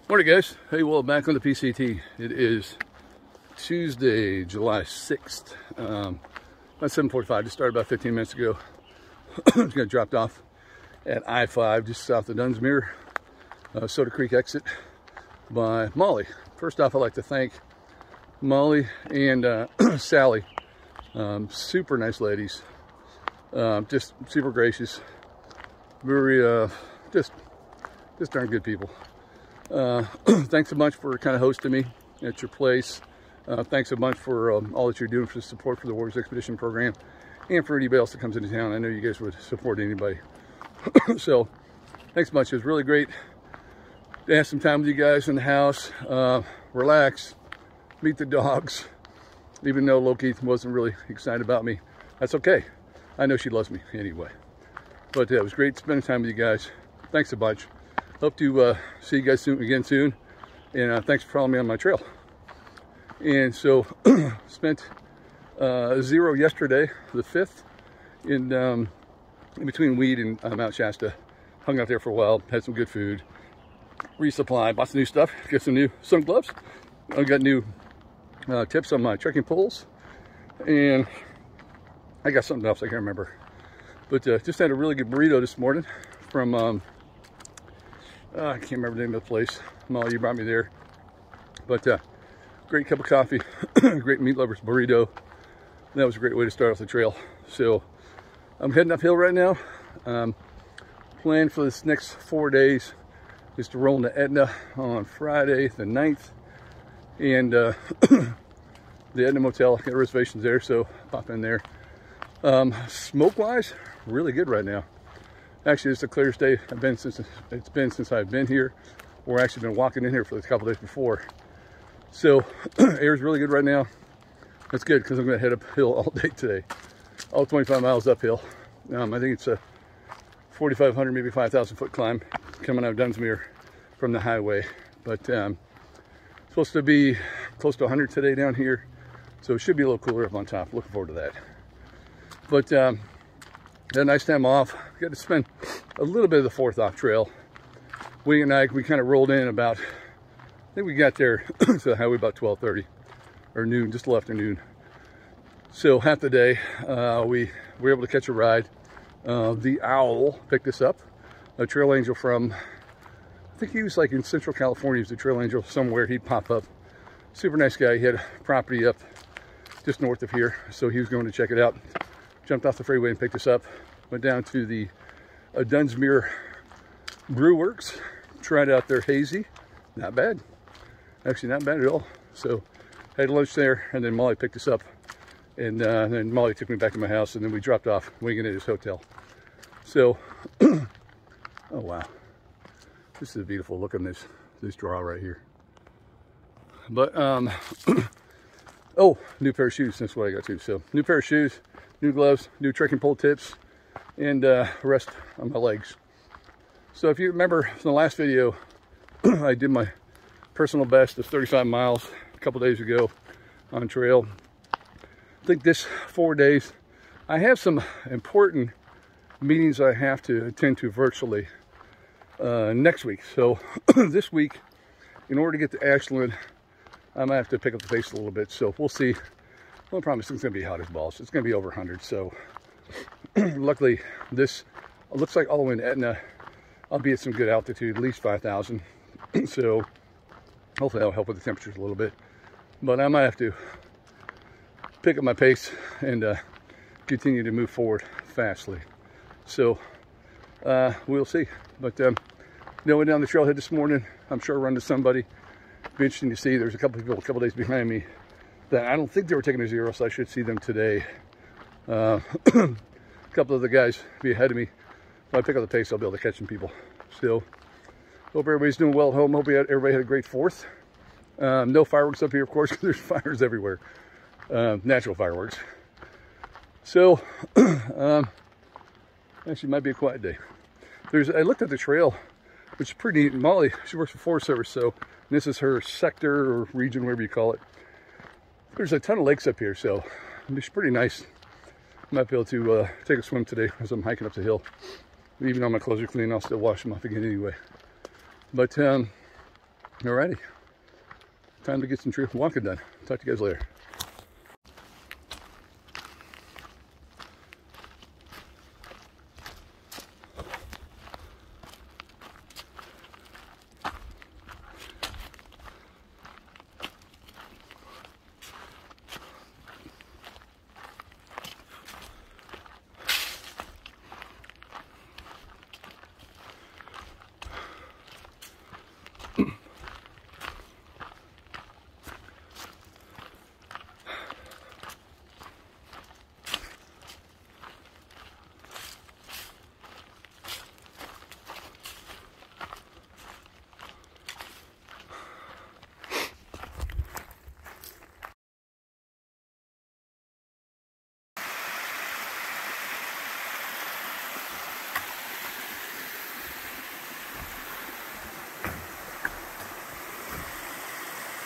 Morning guys, hey, well, back on the PCT. It is Tuesday, July 6th, about 7:45, just started about 15 minutes ago. Just got dropped off at I-5 just south of Dunsmuir, Soda Creek exit by Molly. First off, I'd like to thank Molly and Sally, super nice ladies, just super gracious, very, just darn good people. Thanks so much for kind of hosting me at your place. Thanks so much for all that you're doing for the support for the Warriors Expedition program and for anybody else that comes into town. I know you guys would support anybody. So thanks much. It was really great to have some time with you guys in the house, relax, meet the dogs. Even though Loki wasn't really excited about me, that's okay. I know she loves me anyway. But it was great spending time with you guys. Thanks a bunch. Hope to see you guys again soon, and thanks for following me on my trail. And so spent 0 yesterday, the 5th, in between Weed and Mount Shasta. Hung out there for a while, had some good food, resupply, bought some new stuff, got some new sun gloves. I got new tips on my trekking poles, and I got something else I can't remember. But just had a really good burrito this morning from I can't remember the name of the place. Molly, you brought me there. But great cup of coffee, great meat lovers burrito. That was a great way to start off the trail. So I'm heading uphill right now. Plan for this next 4 days is to roll into Etna on Friday the 9th. And the Etna Motel, got reservations there, so pop in there. Smoke-wise, really good right now. Actually, it's the clearest day it's been since I've been here. We're actually been walking in here for a couple days before. So air's really good right now. That's good because I'm going to head uphill all day today. All 25 miles uphill. I think it's a 4,500, maybe 5,000 foot climb coming out of Dunsmuir from the highway. But supposed to be close to 100 today down here. So it should be a little cooler up on top. Looking forward to that. But had a nice time off. Got to spend a little bit of the 4th off trail. We kind of rolled in about, I think we got there to the highway about 12:30 or noon, just till afternoon. So half the day we were able to catch a ride. The Owl picked us up, a trail angel from, I think he was like in Central California. He was a trail angel somewhere. He'd pop up. Super nice guy. He had a property up just north of here, so he was going to check it out. Jumped off the freeway and picked us up. Went down to the Dunsmuir Brew Works. Tried out their hazy. Not bad. Actually, not bad at all. So, had lunch there, and then Molly picked us up. And then Molly took me back to my house, and then we dropped off, winging at his hotel. So, oh wow. This is a beautiful look on this draw right here. But, oh, new pair of shoes. That's what I got too. So, new pair of shoes. New gloves, new trekking pole tips, and rest on my legs. So if you remember from the last video, I did my personal best of 35 miles a couple days ago on trail. I think this 4 days, I have some important meetings I have to attend to virtually next week. So this week, in order to get to Ashland, I might have to pick up the pace a little bit. So we'll see. Well, I promise it's going to be hot as balls. It's going to be over 100. So luckily, this looks like all the way in Etna, I'll be at some good altitude, at least 5,000. So hopefully that'll help with the temperatures a little bit. But I might have to pick up my pace and continue to move forward fastly. So we'll see. But went down the trailhead this morning. I'm sure I'll run to somebody. Be interesting to see. There's a couple people a couple days behind me that I don't think they were taking a 0, so I should see them today. A couple of the guys be ahead of me. If I pick up the pace, I'll be able to catch some people. So, hope everybody's doing well at home. Hope everybody had a great 4th. No fireworks up here, of course, because there's fires everywhere. Natural fireworks. So, actually, might be a quiet day. I looked at the trail, which is pretty neat. Molly, she works for Forest Service, so this is her sector or region, whatever you call it. There's a ton of lakes up here, so it's pretty nice. Might be able to take a swim today as I'm hiking up the hill. Even though my clothes are clean, I'll still wash them off again anyway. But Alrighty, time to get some tree walking done. Talk to you guys later.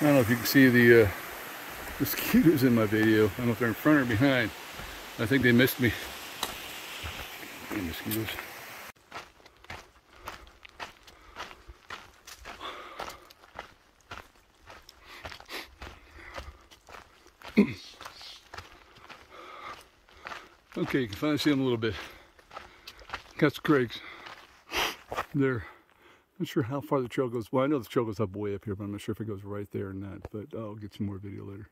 I don't know if you can see the mosquitoes in my video. I don't know if they're in front or behind. I think they missed me. Hey, mosquitoes. Okay, you can finally see them a little bit. That's Craig's. There. Not sure how far the trail goes. Well, I know the trail goes up way up here, but I'm not sure if it goes right there or not. But I'll get some more video later.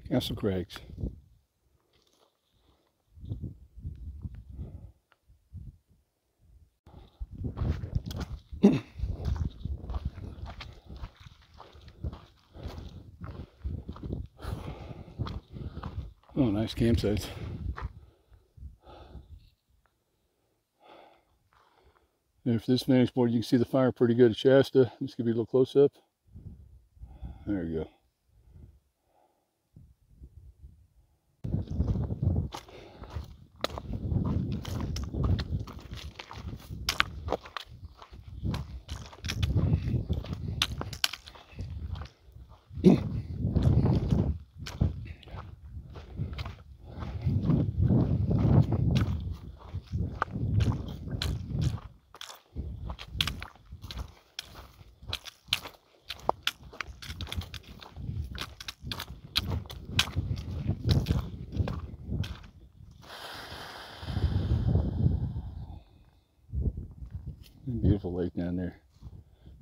Castle Crags. Oh, nice campsites. And for this vantage point, you can see the fire pretty good at Shasta. Let's give you a little close up. There you go. Beautiful lake down there.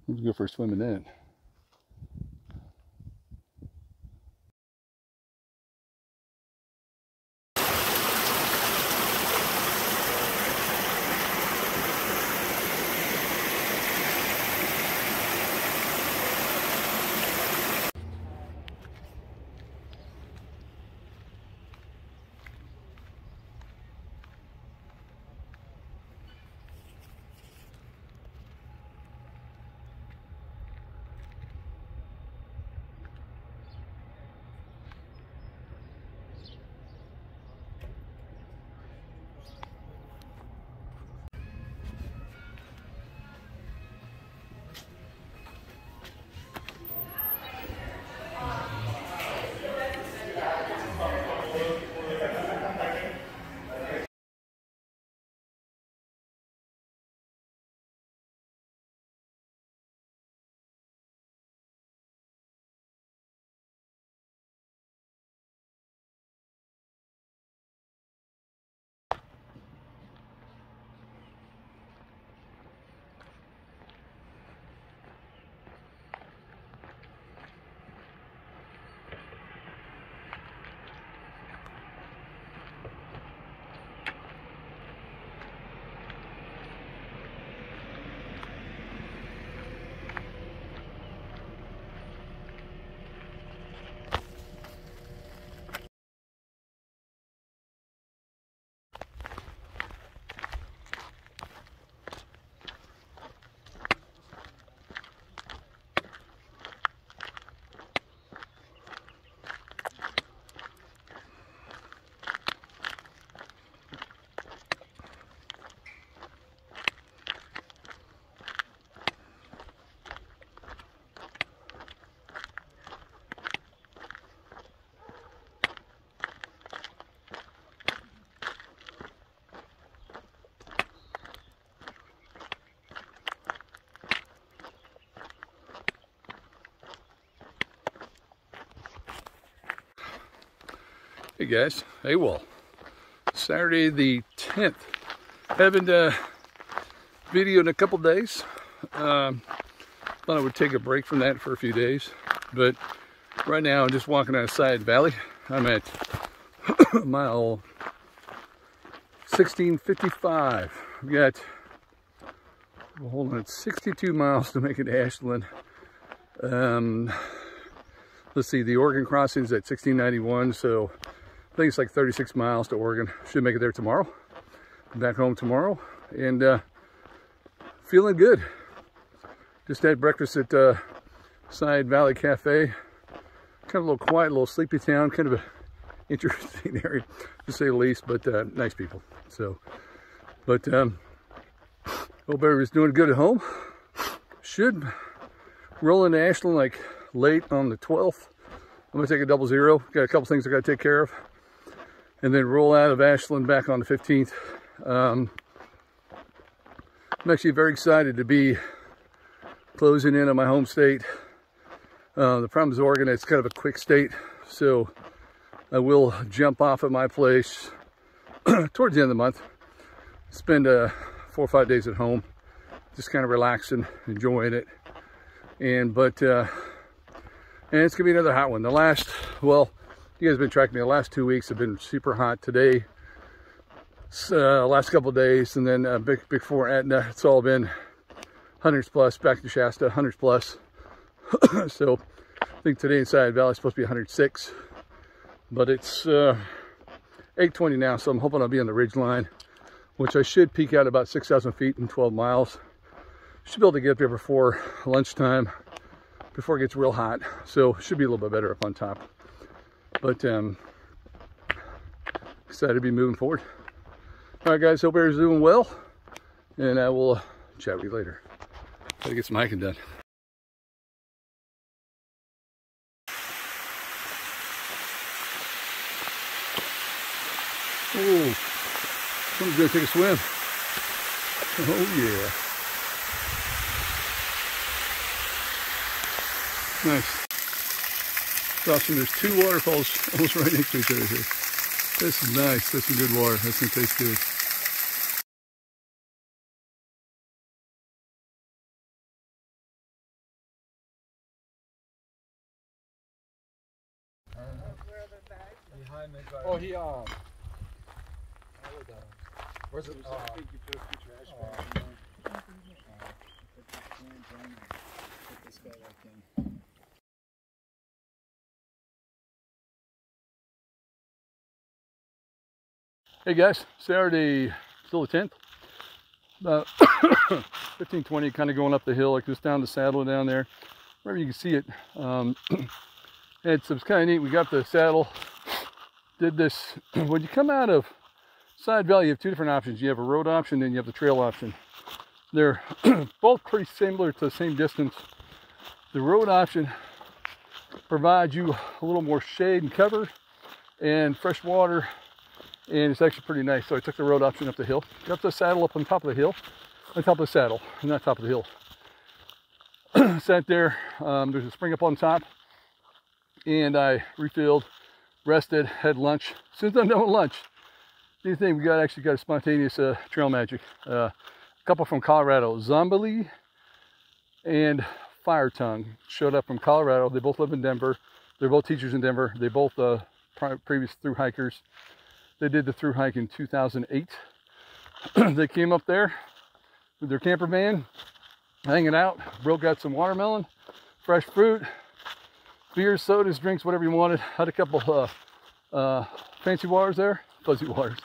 Let's go for a swim in that. Hey guys, hey well, Saturday the 10th. Haven't video in a couple days. Thought I would take a break from that for a few days, but right now I'm just walking on a side valley. I'm at mile 1655. We've got, well, hold on, it's 62 miles to make it to Ashland. Let's see, the Oregon crossing is at 1691, so I think it's like 36 miles to Oregon. Should make it there tomorrow. Back home tomorrow, and feeling good. Just had breakfast at Side Valley Cafe. Kind of a little quiet, a little sleepy town. Kind of a interesting area, to say the least, but nice people. So, but hope everybody's doing good at home. Should roll into Ashland like late on the 12th. I'm gonna take a 00. Got a couple things I gotta take care of, and then roll out of Ashland back on the 15th. I'm actually very excited to be closing in on my home state. The problem is Oregon, it's kind of a quick state, so I will jump off at my place towards the end of the month. Spend 4 or 5 days at home, just kind of relaxing, enjoying it. And it's gonna be another hot one. The last, well, you guys have been tracking me. The last 2 weeks have been super hot. Today, last couple of days, and then before Etna, it's all been 100s plus. Back to Shasta, 100s plus. So I think today in Side Valley is supposed to be 106, but it's 8:20 now, so I'm hoping I'll be on the ridge line, which I should peak out about 6,000 feet in 12 miles. Should be able to get up there before lunchtime, before it gets real hot, so should be a little bit better up on top. But excited to be moving forward. All right, guys, hope everyone's doing well, and I will chat with you later. Gotta get some hiking done. Oh, someone's gonna take a swim. Oh yeah. Nice. It's awesome. There's 2 waterfalls almost right next to each other here. This is nice. That's some good water. That's gonna taste good. Oh, he where's it? Hey guys, Saturday, still the 10th. About 15:20, kind of going up the hill, like just down the saddle down there, wherever you can see it. It's kind of neat. We got the saddle, did this. When you come out of Side Valley, you have 2 different options. You have a road option and you have the trail option. They're both pretty similar to the same distance. The road option provides you a little more shade and cover and fresh water, and it's actually pretty nice. So I took the road option up the hill. Got the saddle up on top of the hill, on top of the saddle, not top of the hill. Sat there, there's a spring up on top, and I refilled, rested, had lunch. As soon as I'm done with lunch, you think we actually got a spontaneous trail magic. A couple from Colorado, Zombili and Fire Tongue, showed up from Colorado. They both live in Denver. They're both teachers in Denver. They both previous thru hikers. They did the thru hike in 2008. They came up there with their camper van, hanging out. Broke out some watermelon, fresh fruit, beers, sodas, drinks, whatever you wanted. Had a couple fancy waters there, fuzzy waters,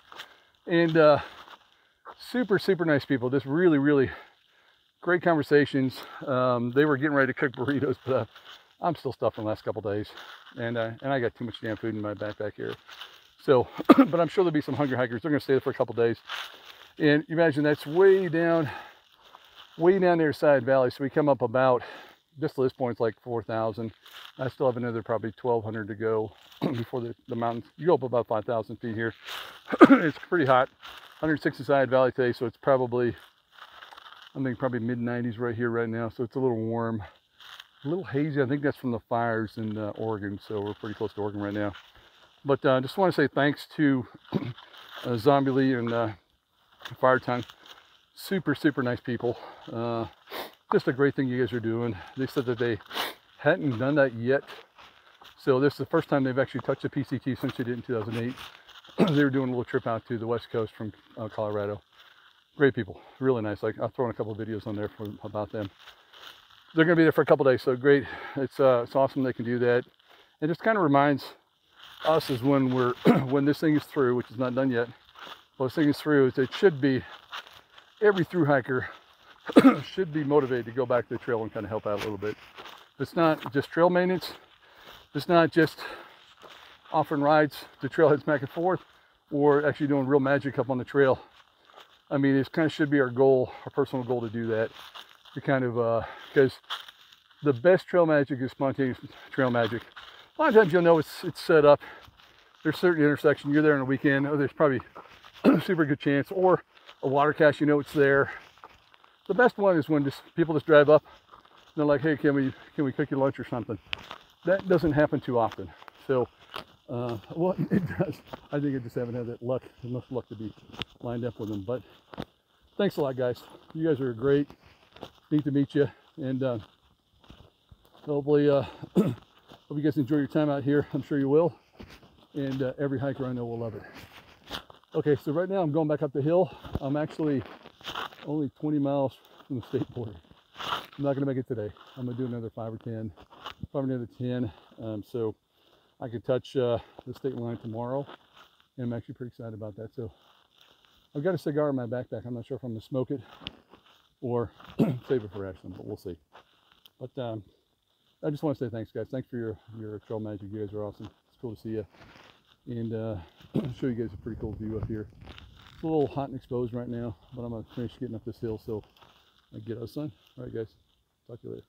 and super nice people. Just really great conversations. They were getting ready to cook burritos, but I'm still stuffed from the last couple days, and I got too much damn food in my backpack here. So, but I'm sure there'll be some hungry hikers. They're gonna stay there for a couple days, and you imagine that's way down there Side Valley. So we come up about, just to this point, it's like 4,000. I still have another probably 1,200 to go before the mountains. You go up about 5,000 feet here. It's pretty hot. 160 Side Valley today, so it's probably, I think probably mid-90s right here right now. So it's a little warm, a little hazy. I think that's from the fires in Oregon. So we're pretty close to Oregon right now. But I just want to say thanks to Zombie Lee and Fire Tongue. Super, super nice people. Just a great thing you guys are doing. They said that they hadn't done that yet. So this is the first time they've actually touched a PCT since they did in 2008. They were doing a little trip out to the West Coast from Colorado. Great people, really nice. Like, I'll throw in a couple of videos on there about them. They're going to be there for a couple of days, so great. It's awesome they can do that. It just kind of reminds us is when we're when this thing is through, which is not done yet. Well, this thing is through. It should be every through hiker should be motivated to go back to the trail and kind of help out a little bit. It's not just trail maintenance. It's not just offering rides to trailheads back and forth, or actually doing real magic up on the trail. I mean, it kind of should be our goal, our personal goal, to do that. To kind of, because the best trail magic is spontaneous trail magic. A lot of times you'll know it's set up. There's certain intersection, you're there on a weekend, or there's probably a super good chance, or a water cache, you know it's there. The best one is when people just drive up and they're like, hey, can we cook you lunch or something? That doesn't happen too often. So, well, it does. I think I just haven't had that luck, enough luck to be lined up with them. But thanks a lot, guys. You guys are great. Neat to meet you. And hopefully, hope you guys enjoy your time out here. I'm sure you will. And every hiker I know will love it. Okay, so right now I'm going back up the hill. I'm actually only 20 miles from the state border. I'm not going to make it today. I'm going to do another 5 or 10, probably another 10. So I could touch the state line tomorrow, and I'm actually pretty excited about that. So I've got a cigar in my backpack. I'm not sure if I'm going to smoke it or save it for Ashland, but we'll see. But I just want to say thanks, guys. Thanks for your trail magic. You guys are awesome. It's cool to see you. And show you guys a pretty cool view up here. It's a little hot and exposed right now, but I'm going to finish getting up this hill so I can get out of the sun. All right, guys. Talk to you later.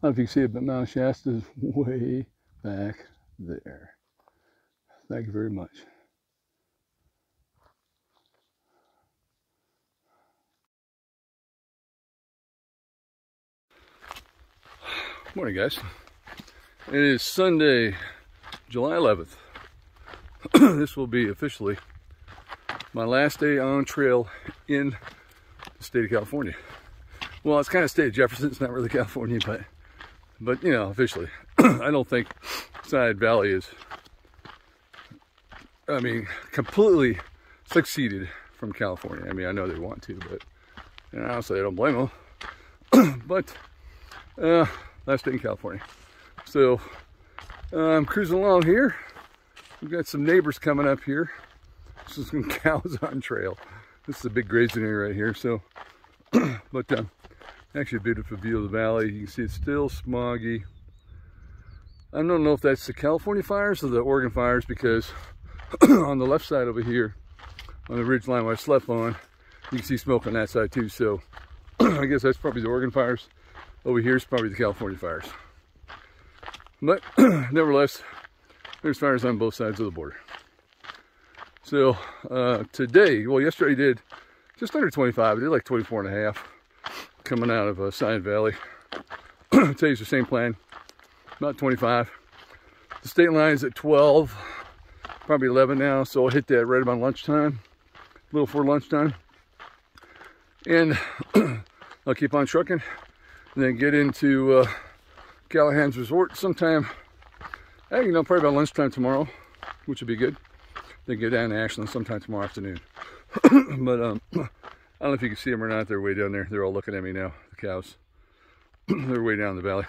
I don't know if you can see it, but Mount Shasta is way back there. Thank you very much. Morning, guys. It is Sunday, July 11th. This will be officially my last day on trail in the state of California. Well, it's kind of state of Jefferson. It's not really California, but you know, officially. I don't think Side Valley is, I mean, completely succeeded from California. I mean, I know they want to, but you know, honestly, I don't blame them. But last day in California. So I'm cruising along here. We've got some neighbors coming up here. So some cows on trail. This is a big grazing area right here. So, but actually a beautiful view of the valley. You can see it's still smoggy. I don't know if that's the California fires or the Oregon fires, because on the left side over here, on the ridge line where I slept on, you can see smoke on that side too. So I guess that's probably the Oregon fires. Over here is probably the California fires. But nevertheless, there's fires on both sides of the border. So today, well, yesterday I did just under 25. I did like 24 and a half coming out of Side Valley. Today's the same plan, about 25. The state line is at 12, probably 11 now, so I'll hit that right about lunchtime, a little before lunchtime. And I'll keep on trucking and then get into Callahan's Resort sometime, you know, probably about lunchtime tomorrow, which would be good. Then get down to Ashland sometime tomorrow afternoon. But I don't know if you can see them or not. They're way down there. They're all looking at me now, the cows. They're way down the valley.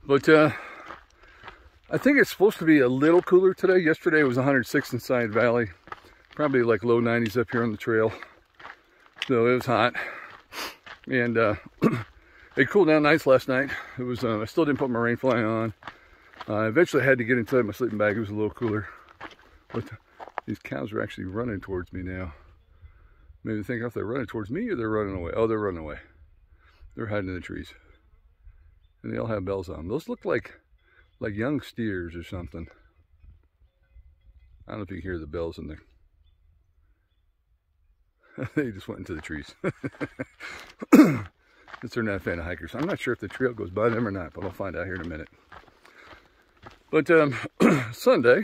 But I think it's supposed to be a little cooler today. Yesterday it was 106 in Side Valley. Probably like low 90s up here on the trail. So it was hot. And it cooled down nice last night. It was, I still didn't put my rain fly on. I eventually had to get inside my sleeping bag. It was a little cooler. But these cows are actually running towards me now. Maybe think if they're running towards me or they're running away. Oh, they're running away. They're hiding in the trees. And they all have bells on them. Those look like young steers or something. I don't know if you can hear the bells in there. They just went into the trees. They're not a fan of hikers. I'm not sure if the trail goes by them or not, but I'll find out here in a minute. But Sunday,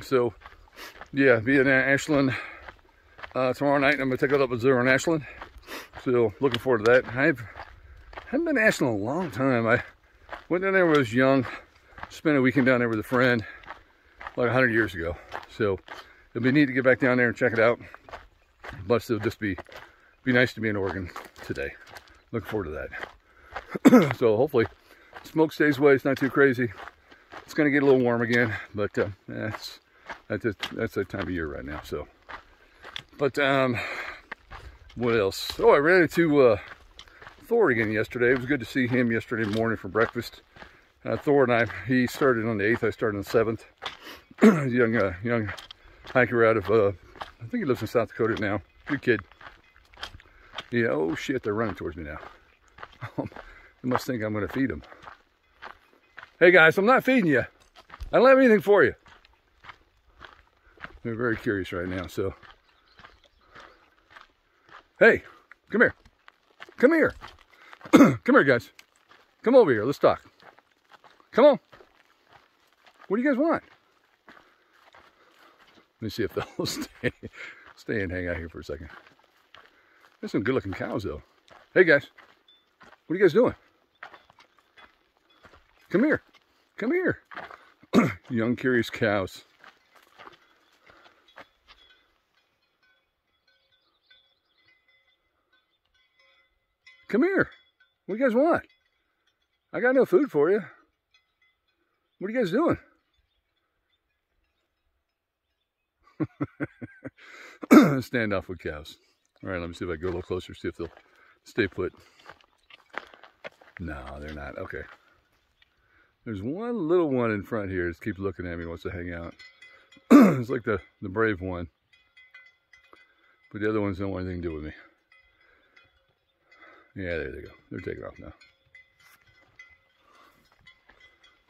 so yeah, be in Ashland tomorrow night. I'm going to take it up with Zero in Ashland. So looking forward to that. I haven't been to Ashland in a long time. I went down there when I was young, spent a weekend down there with a friend like 100 years ago. So it'll be neat to get back down there and check it out. But it'll just be nice to be in Oregon today. Looking forward to that. So hopefully smoke stays away. It's not too crazy. It's going to get a little warm again, but that's that time of year right now. So, but what else? Oh, I ran into Thor again yesterday. It was good to see him yesterday morning for breakfast. Thor and he started on the 8th. I started on the 7th. young hiker out of I think he lives in South Dakota now. Good kid. Yeah. Oh shit! They're running towards me now. They must think I'm going to feed them. Hey guys, I'm not feeding you. I don't have anything for you. They're very curious right now, so. Hey, come here. Come here. Come here, guys. Come over here. Let's talk. Come on. What do you guys want? Let me see if they'll stay and hang out here for a second. There's some good looking cows though. Hey guys, what are you guys doing? Come here. Come here. Young curious cows. Come here. What do you guys want? I got no food for you. What are you guys doing? Stand off with cows. All right, let me see if I can go a little closer, see if they'll stay put. No, they're not. Okay. There's one little one in front here that keeps looking at me, wants to hang out. It's like the brave one. But the other ones don't want anything to do with me. Yeah, there they go. They're taking off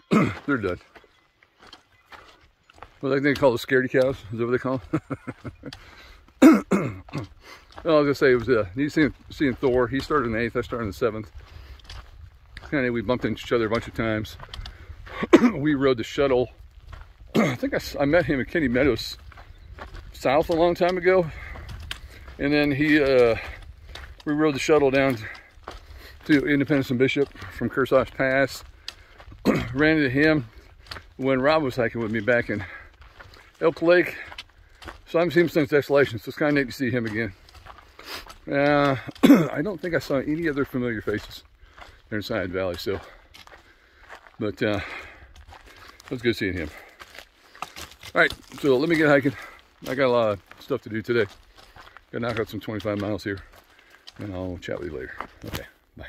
now. They're done. Well, I think they call the scaredy cows. Is that what they call them? Well, I was going to say, it was neat seeing Thor. He started on the 8th. I started on the 7th. Kind of, we bumped into each other a bunch of times. We rode the shuttle. I think I met him at Kenny Meadows South a long time ago. And then we rode the shuttle down to Independence and Bishop from Kearsarge Pass. Ran into him when Rob was hiking with me back in Elk Lake. So I haven't seen him since Desolation, so it's kind of neat to see him again. I don't think I saw any other familiar faces there in Side Valley, so. But it was good seeing him. All right, so let me get hiking. I got a lot of stuff to do today. Got to knock out some 25 miles here, and I'll chat with you later. Okay, bye.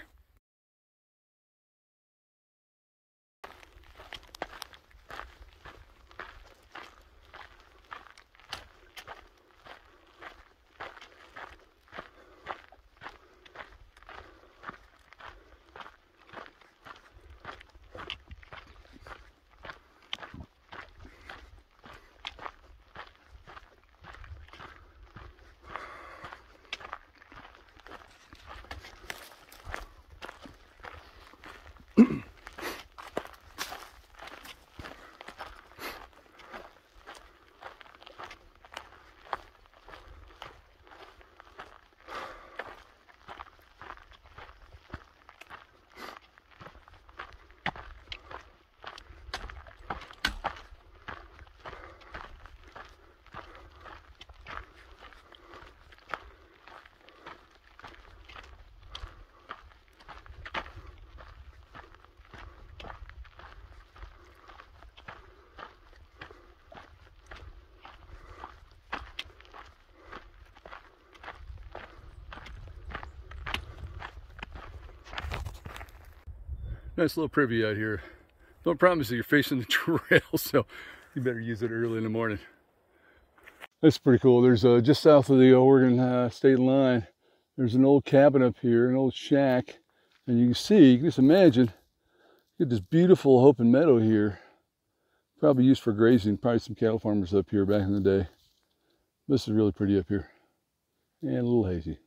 Nice little privy out here The only problem is that you're facing the trail, so you better use it early in the morning. That's pretty cool. There's just south of the Oregon state line, there's an old cabin up here, an old shack, and you can just imagine, you get this beautiful open meadow here, probably used for grazing, probably some cattle farmers up here back in the day. This is really pretty up here, and a little hazy.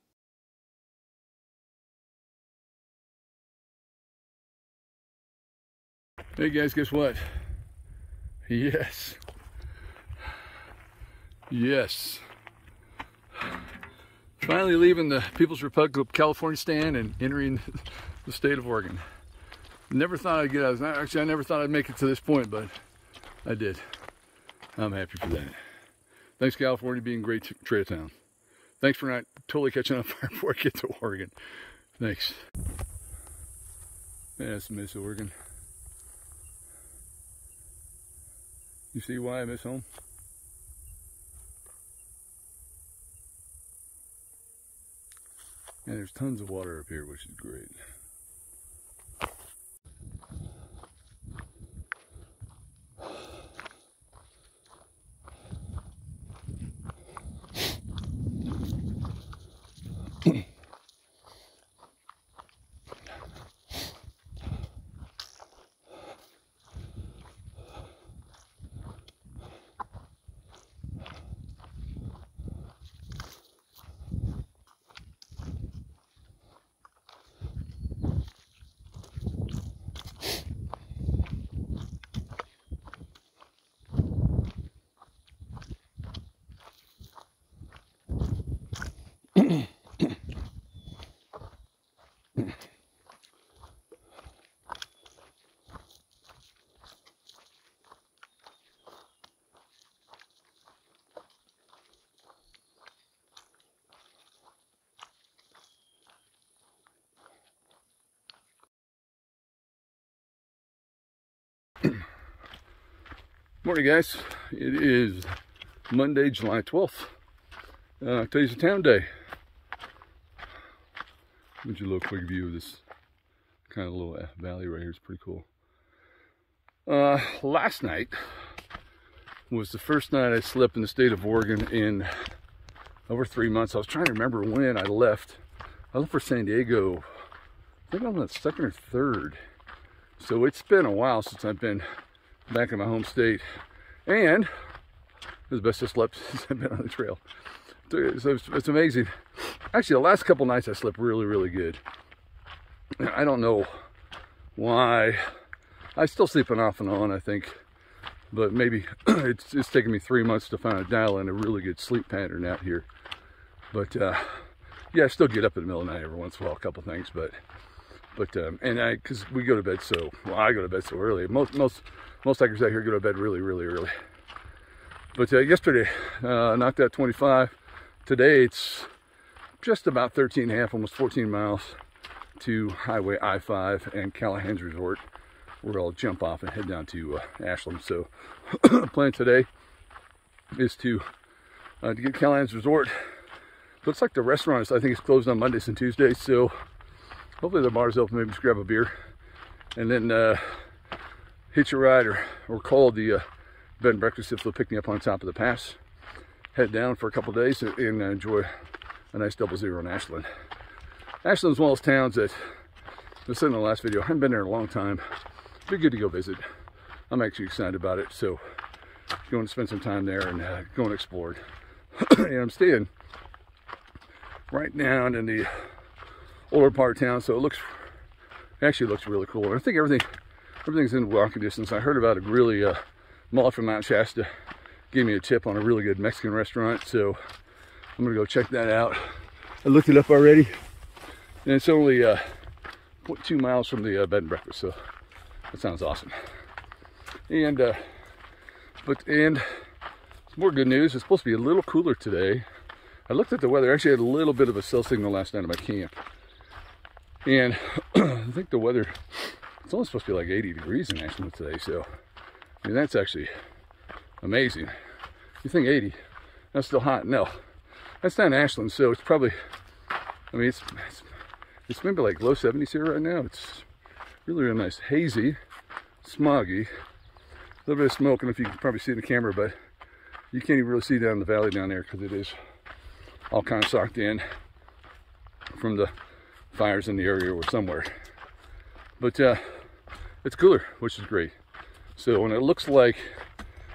Hey guys, guess what? Yes. Yes. Finally leaving the People's Republic of California stand and entering the state of Oregon. Never thought I'd get out. Actually, I never thought I'd make it to this point, but I did. I'm happy for that. Thanks, California, being a great trail town. Thanks for not totally catching up before I get to Oregon. Thanks. Yeah, I miss Oregon. You see why I miss home? And there's tons of water up here, which is great. Morning, guys. It is Monday, July 12th. Today's a town day. Give you a little quick view of this kind of little valley right here. It's pretty cool. Last night was the first night I slept in the state of Oregon in over 3 months. I was trying to remember when I left. I left for San Diego, I think on the 2nd or 3rd. So it's been a while since I've been back in my home state, and it was the best I slept since I've been on the trail. So it's amazing. Actually, the last couple nights I slept really, really good. I don't know why. I still sleeping off and on, I think, but maybe it's taken me 3 months to finally dial in a really good sleep pattern out here. But yeah, I still get up in the middle of the night every once in a while, a couple things, but because we go to bed I go to bed so early. Most hikers out here go to bed really, really early. But yesterday, knocked out 25. Today it's just about 13.5, almost 14 miles to Highway I-5 and Callahan's Resort, where I'll jump off and head down to Ashland. So the plan today is to get Callahan's Resort. Looks like the restaurant I think is closed on Mondays and Tuesdays, so hopefully the bar's open. Maybe just grab a beer and then hitch a ride or call the bed and breakfast if they'll pick me up on top of the pass. Head down for a couple days and enjoy a nice 00 in Ashland. Ashland's one of those towns that I said in the last video, I haven't been there in a long time. It'd be good to go visit. I'm actually excited about it, so going to spend some time there and go and explore it. And I'm staying right down in the older part of town, so it actually looks really cool. And I think everything's in walking distance. I heard about a really Molly from Mount Shasta gave me a tip on a really good Mexican restaurant, so I'm gonna go check that out. I looked it up already, and it's only 0.2 miles from the bed and breakfast, so that sounds awesome. And some more good news. It's supposed to be a little cooler today. I looked at the weather. I actually had a little bit of a cell signal last night at my camp, and I think the weather, it's only supposed to be like 80 degrees in Ashland today, so I mean, that's actually amazing. You think 80, that's still hot? No, that's down in Ashland, so it's probably, I mean, it's maybe like low 70s here right now. It's really, really nice. Hazy, smoggy. A little bit of smoke, I don't know if you can probably see it in the camera, but you can't even really see down the valley down there because it is all kind of socked in from the fires in the area or somewhere. But it's cooler, which is great. So when it looks like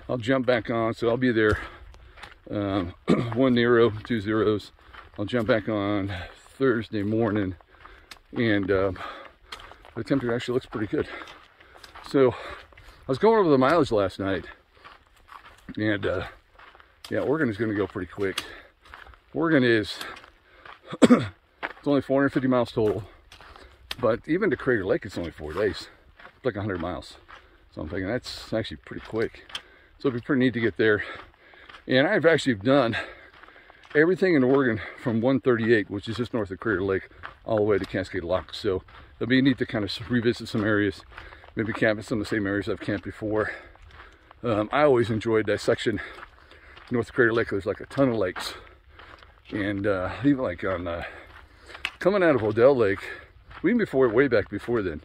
I'll jump back on, so I'll be there 1 0, 2 zeros. I'll jump back on Thursday morning, and the temperature actually looks pretty good. So I was going over the mileage last night, and yeah, Oregon is going to go pretty quick. Oregon is it's only 450 miles total, but even to Crater Lake it's only 4 days. It's like 100 miles. So I'm thinking that's actually pretty quick. So it'd be pretty neat to get there. And I've actually done everything in Oregon from 138, which is just north of Crater Lake, all the way to Cascade Lock. So it'll be neat to kind of revisit some areas, maybe camp in some of the same areas I've camped before. I always enjoyed that section north of Crater Lake. There's like a ton of lakes. And even like on coming out of Odell Lake, even before, way back before then,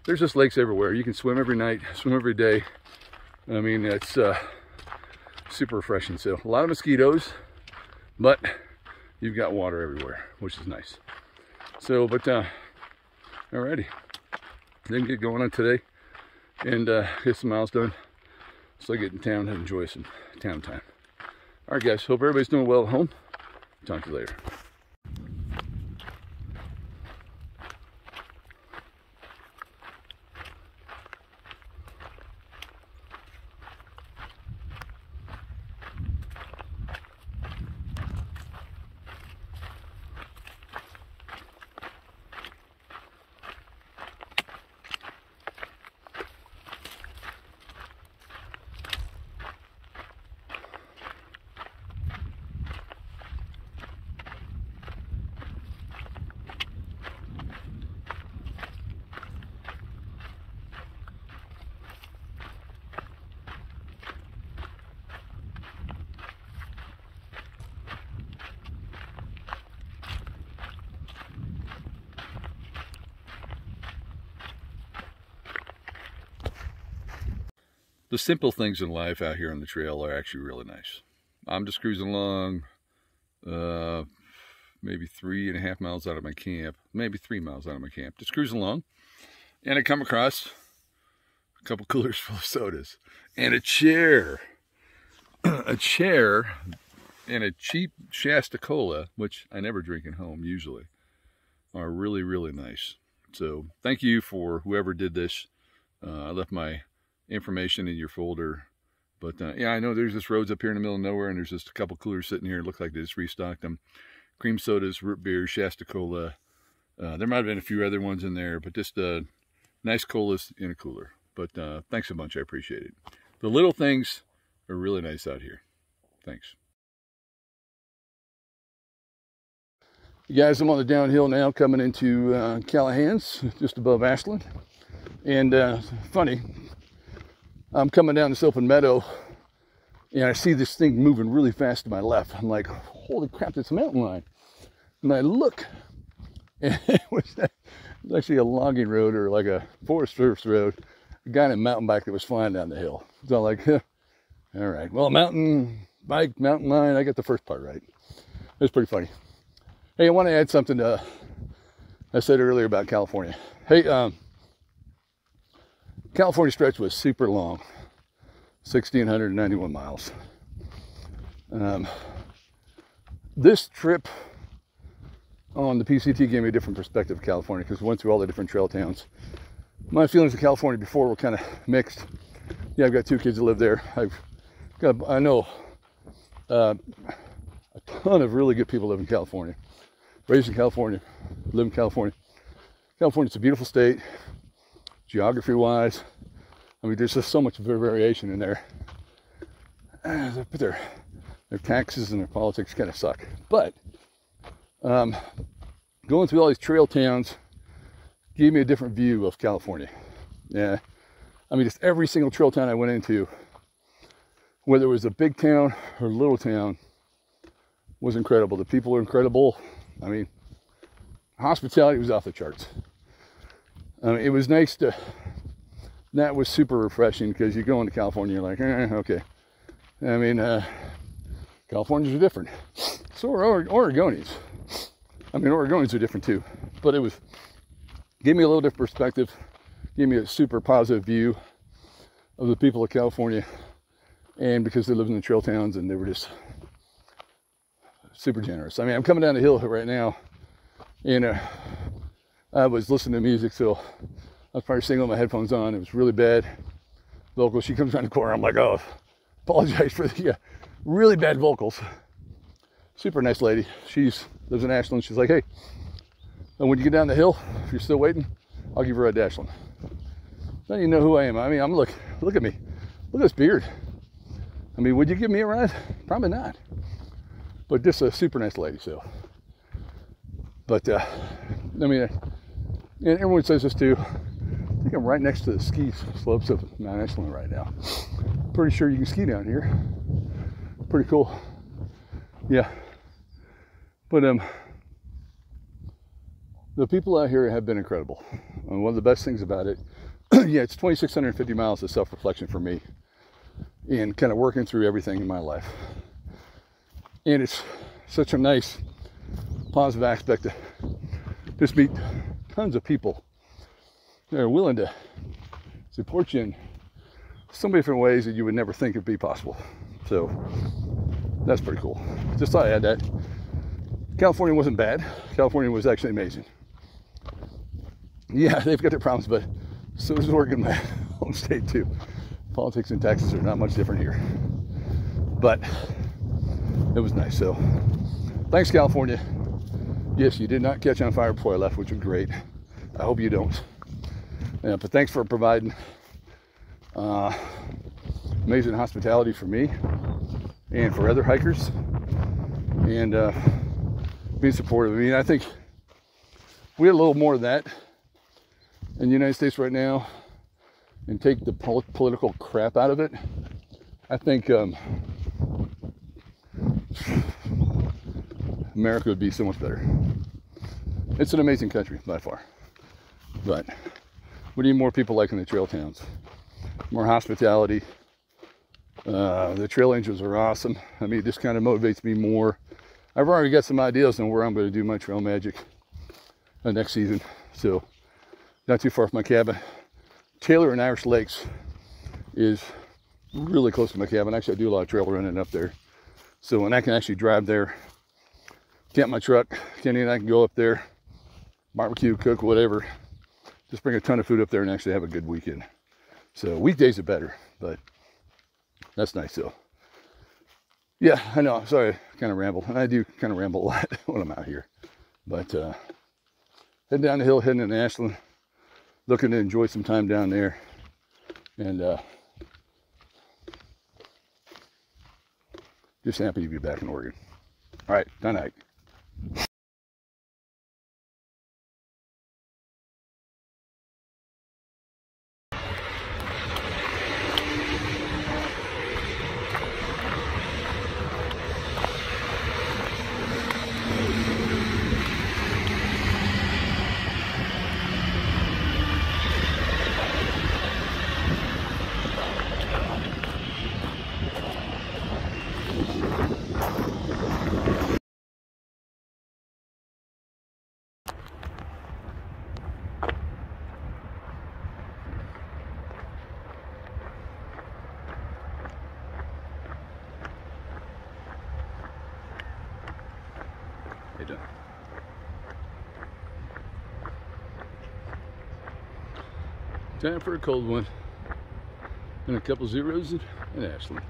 there's just lakes everywhere. You can swim every night, swim every day. I mean, it's super refreshing. So a lot of mosquitoes, but you've got water everywhere, which is nice. So, but alrighty, then get going on today and get some miles done so I get in town and enjoy some town time. All right, guys, hope everybody's doing well at home. Talk to you later. The simple things in life out here on the trail are actually really nice. I'm just cruising along, maybe 3.5 miles out of my camp, maybe 3 miles out of my camp, just cruising along, and I come across a couple coolers full of sodas and a chair and a cheap Shasta Cola, which I never drink at home usually, are really, really nice. So thank you for whoever did this. I left my information in your folder, but yeah, I know there's just roads up here in the middle of nowhere, and there's just a couple coolers sitting here. It looked like they just restocked them. Cream sodas, root beer, Shasta Cola. There might have been a few other ones in there, but just nice colas in a cooler. But thanks a bunch, I appreciate it. The little things are really nice out here. Thanks. You guys, I'm on the downhill now, coming into Callahan's, just above Ashland. And funny, I'm coming down this open meadow, and I see this thing moving really fast to my left. I'm like, holy crap, it's a mountain lion. And I look, and it was actually a logging road, or like a Forest Service road. A guy on a mountain bike that was flying down the hill. So I'm like, all right, well, mountain bike, mountain lion, I got the first part right. It was pretty funny. Hey, I want to add something to I said earlier about California. Hey, California stretch was super long, 1,691 miles. This trip on the PCT gave me a different perspective of California, because we went through all the different trail towns. My feelings of California before were kind of mixed. Yeah, I've got 2 kids that live there. I know a ton of really good people live in California. Raised in California, live in California. California's a beautiful state, geography-wise. I mean, there's just so much variation in there. But their taxes and their politics kind of suck. But going through all these trail towns gave me a different view of California. Yeah, I mean, just every single trail town I went into, whether it was a big town or a little town, was incredible. The people were incredible. I mean, hospitality was off the charts. It was nice to that was super refreshing, because you go into California, you're like, okay. I mean, Californians are different. So are Oregonians. I mean, Oregonians are different too. But it gave me a little different perspective, gave me a super positive view of the people of California. And because they lived in the trail towns, and they were just super generous. I mean, I'm coming down the hill right now, and I was listening to music, so I was probably singing with my headphones on. It was really bad vocals. She comes around the corner. I'm like, oh, apologize for the really bad vocals. Super nice lady. She lives in Ashland. She's like, hey, and when you get down the hill, if you're still waiting, I'll give you a ride to Ashland. Then you know who I am. I mean, look at me. Look at this beard. I mean, would you give me a ride? Probably not. But just a super nice lady, so. But, I mean, and everyone says this too. I think I'm right next to the ski slopes of Mount Ashland right now. Pretty sure you can ski down here. Pretty cool. Yeah. But, the people out here have been incredible. And one of the best things about it, yeah, it's 2,650 miles of self-reflection for me, and kind of working through everything in my life. And it's such a nice, positive aspect to just meet tons of people that are willing to support you in so many different ways that you would never think would be possible. So that's pretty cool. Just thought I'd add that. California wasn't bad. California was actually amazing. Yeah, they've got their problems, but so does Oregon, my home state too. Politics and taxes are not much different here. But it was nice. So thanks, California. Yes, you did not catch on fire before I left, which was great. I hope you don't. But thanks for providing amazing hospitality for me and for other hikers, and being supportive. I mean, I think we had a little more of that in the United States right now, and take the political crap out of it. I think America would be so much better. It's an amazing country by far, but we need more people like in the trail towns, more hospitality. The trail angels are awesome. I mean, this kind of motivates me more. I've already got some ideas on where I'm going to do my trail magic next season, so not too far from my cabin. Taylor and Irish Lakes is really close to my cabin. Actually, I do a lot of trail running up there, so when I can actually drive there, camp my truck, Kenny and I can go up there, barbecue, cook, whatever, just bring a ton of food up there and actually have a good weekend. So weekdays are better, but that's nice. So yeah, I know, sorry, I kind of ramble, and I do kind of ramble a lot when I'm out here, but heading down the hill, heading into Ashland, looking to enjoy some time down there, and just happy to be back in Oregon. All right, night night. Hey, done. Time for a cold one and a couple zeros in Ashland.